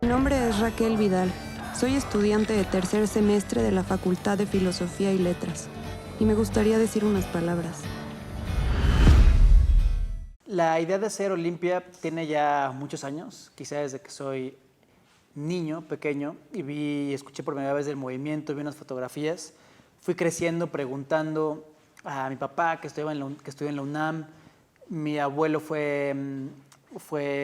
Mi nombre es Raquel Vidal. Soy estudiante de tercer semestre de la Facultad de Filosofía y Letras. Y me gustaría decir unas palabras. La idea de hacer Olimpia tiene ya muchos años, quizá desde que soy niño, pequeño, y escuché por primera vez del movimiento, vi unas fotografías. Fui creciendo preguntando a mi papá, que estudió en la UNAM. Mi abuelo fue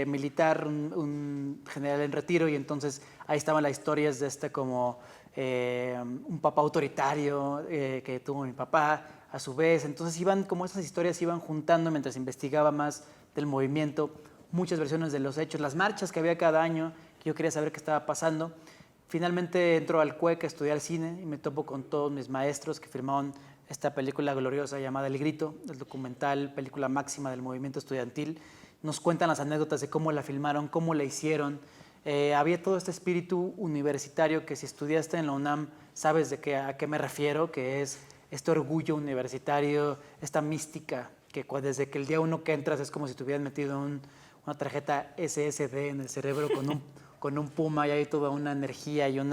militar, un general en retiro, y entonces ahí estaban las historias de como un papá autoritario que tuvo mi papá a su vez. Entonces iban, como esas historias iban juntando mientras investigaba más del movimiento, muchas versiones de los hechos, las marchas que había cada año, que yo quería saber qué estaba pasando. Finalmente entro al CUEC a estudiar cine y me topo con todos mis maestros que filmaron esta película gloriosa llamada El Grito, el documental, película máxima del movimiento estudiantil. Nos cuentan las anécdotas de cómo la filmaron, cómo la hicieron. Había todo este espíritu universitario que si estudiaste en la UNAM sabes a qué me refiero, que es este orgullo universitario, esta mística, que desde que el día uno que entras es como si te hubieran metido una tarjeta SSD en el cerebro con un puma, y hay toda una energía y un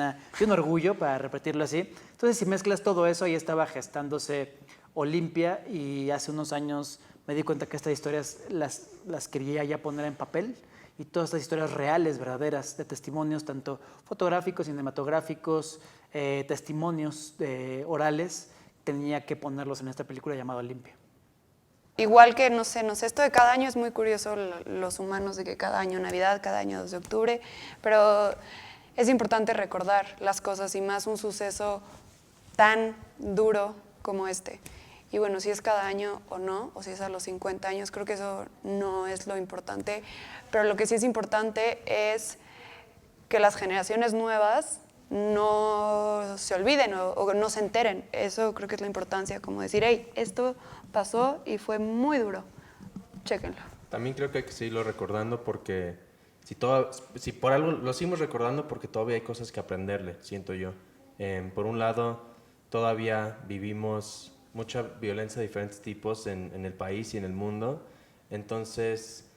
orgullo, para repetirlo así. Entonces, si mezclas todo eso, ahí estaba gestándose Olimpia, y hace unos años me di cuenta que estas historias las quería ya poner en papel, y todas estas historias reales, verdaderas, de testimonios, tanto fotográficos, cinematográficos, testimonios orales, tenía que ponerlos en esta película llamada Olimpia. Igual que, no sé, esto de cada año es muy curioso, los humanos, de que cada año Navidad, cada año 2 de octubre, pero es importante recordar las cosas, y más un suceso tan duro como este. Y bueno, si es cada año o no, o si es a los 50 años, creo que eso no es lo importante, pero lo que sí es importante es que las generaciones nuevas no se olviden o no se enteren. Eso creo que es la importancia, como decir, hey, esto pasó y fue muy duro, chéquenlo. También creo que hay que seguirlo recordando, porque si por algo lo seguimos recordando, porque todavía hay cosas que aprenderle, siento yo. Por un lado, todavía vivimos mucha violencia de diferentes tipos en el país y en el mundo. Entonces,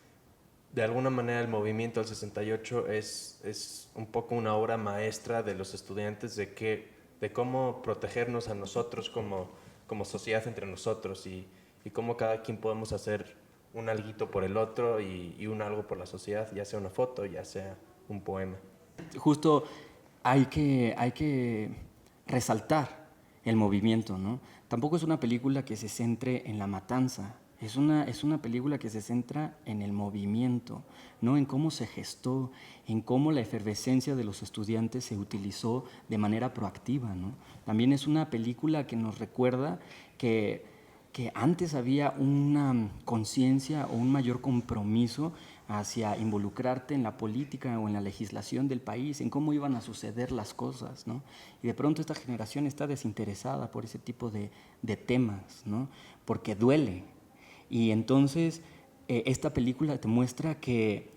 de alguna manera, el movimiento del 68 es un poco una obra maestra de los estudiantes de cómo protegernos a nosotros como sociedad entre nosotros, y cómo cada quien podemos hacer un alguito por el otro y un algo por la sociedad, ya sea una foto, ya sea un poema. Justo hay que resaltar el movimiento, ¿no? Tampoco es una película que se centre en la matanza, es una película que se centra en el movimiento, ¿no? En cómo se gestó, en cómo la efervescencia de los estudiantes se utilizó de manera proactiva, ¿no? También es una película que nos recuerda que antes había una conciencia o un mayor compromiso hacia involucrarte en la política o en la legislación del país, en cómo iban a suceder las cosas, ¿no? Y de pronto esta generación está desinteresada por ese tipo de temas, ¿no? Porque duele. Y entonces esta película te muestra que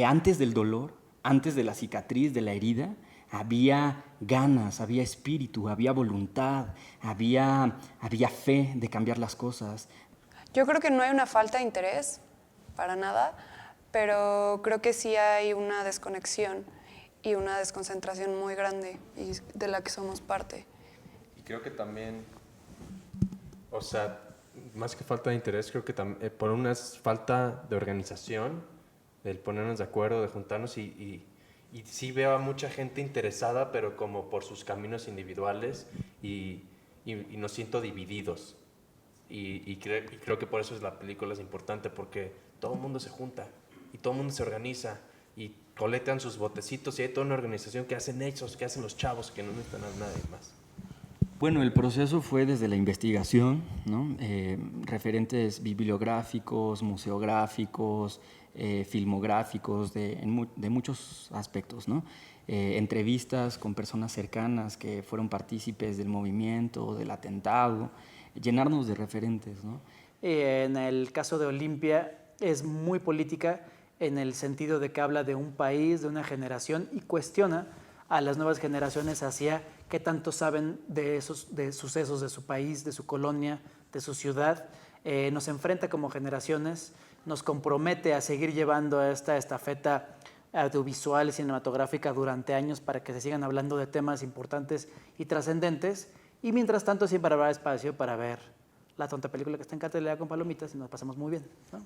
antes del dolor, antes de la cicatriz, de la herida, había ganas, había espíritu, había voluntad, había fe de cambiar las cosas. Yo creo que no hay una falta de interés, para nada, pero creo que sí hay una desconexión y una desconcentración muy grande, y de la que somos parte. Y creo que también, o sea, más que falta de interés, creo que por una es falta de organización, del ponernos de acuerdo, de juntarnos, y sí veo a mucha gente interesada, pero como por sus caminos individuales, y nos siento divididos. Y creo que por eso la película es importante, porque todo el mundo se junta y todo el mundo se organiza y coletean sus botecitos, y hay toda una organización que hacen ellos, que hacen los chavos, que no necesitan a nadie más. Bueno, el proceso fue desde la investigación, ¿no? Referentes bibliográficos, museográficos, filmográficos, de muchos aspectos, ¿no? Entrevistas con personas cercanas que fueron partícipes del movimiento, del atentado, llenarnos de referentes, ¿no? En el caso de Olimpia es muy política, en el sentido de que habla de un país, de una generación, y cuestiona a las nuevas generaciones hacia qué tanto saben de sucesos de su país, de su colonia, de su ciudad. Nos enfrenta como generaciones, nos compromete a seguir llevando esta estafeta audiovisual y cinematográfica durante años para que se sigan hablando de temas importantes y trascendentes. Y mientras tanto siempre habrá espacio para ver la tonta película que está en cartelera con palomitas y nos pasamos muy bien, ¿no?